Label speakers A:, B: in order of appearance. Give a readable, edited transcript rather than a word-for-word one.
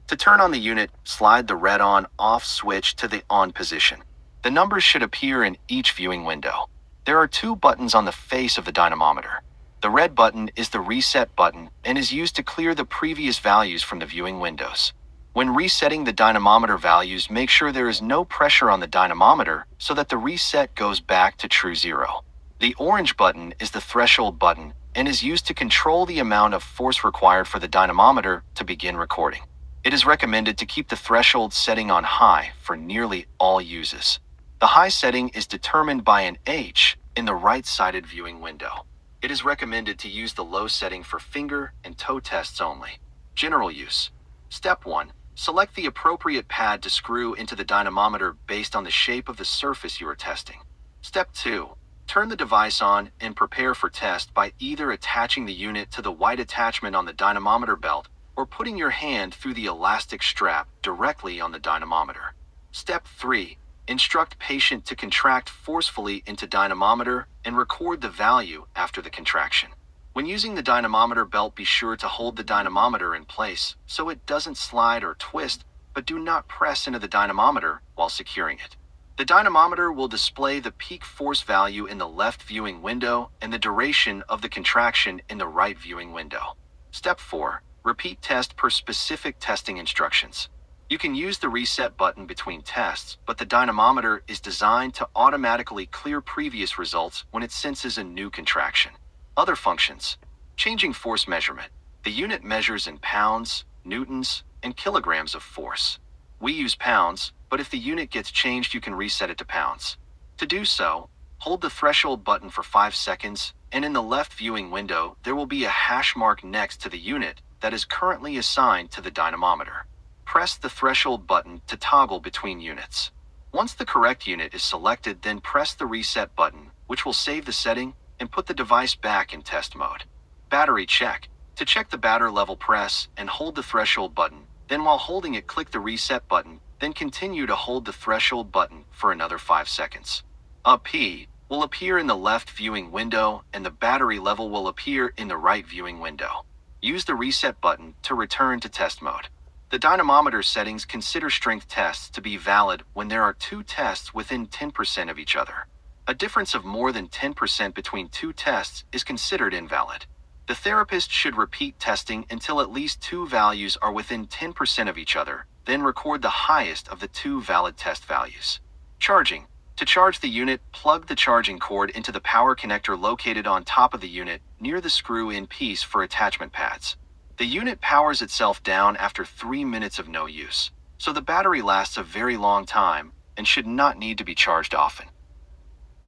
A: To turn on the unit, slide the red on/off switch to the on position. The numbers should appear in each viewing window. There are two buttons on the face of the dynamometer. The red button is the reset button and is used to clear the previous values from the viewing windows. When resetting the dynamometer values, make sure there is no pressure on the dynamometer so that the reset goes back to true zero. The orange button is the threshold button and is used to control the amount of force required for the dynamometer to begin recording. It is recommended to keep the threshold setting on high for nearly all uses. The high setting is determined by an H in the right-sided viewing window. It is recommended to use the low setting for finger and toe tests only. General use. Step 1. Select the appropriate pad to screw into the dynamometer based on the shape of the surface you are testing. Step 2. Turn the device on and prepare for test by either attaching the unit to the white attachment on the dynamometer belt or putting your hand through the elastic strap directly on the dynamometer. Step 3. Instruct patient to contract forcefully into dynamometer and record the value after the contraction. When using the dynamometer belt, be sure to hold the dynamometer in place so it doesn't slide or twist, but do not press into the dynamometer while securing it. The dynamometer will display the peak force value in the left viewing window and the duration of the contraction in the right viewing window. Step 4. Repeat test per specific testing instructions. You can use the reset button between tests, but the dynamometer is designed to automatically clear previous results when it senses a new contraction. Other functions. Changing force measurement. The unit measures in pounds, newtons, and kilograms of force. We use pounds, but if the unit gets changed, you can reset it to pounds. To do so, hold the threshold button for 5 seconds, and in the left viewing window, there will be a hash mark next to the unit that is currently assigned to the dynamometer. Press the threshold button to toggle between units. Once the correct unit is selected, then press the reset button, which will save the setting and put the device back in test mode. Battery check. To check the battery level, press and hold the threshold button. Then while holding it, click the reset button, then continue to hold the threshold button for another 5 seconds. A P will appear in the left viewing window and the battery level will appear in the right viewing window. Use the reset button to return to test mode. The dynamometer settings consider strength tests to be valid when there are two tests within 10% of each other. A difference of more than 10% between two tests is considered invalid. The therapist should repeat testing until at least two values are within 10% of each other, then record the highest of the two valid test values. Charging. To charge the unit, plug the charging cord into the power connector located on top of the unit near the screw-in piece for attachment pads. The unit powers itself down after 3 minutes of no use, so the battery lasts a very long time and should not need to be charged often.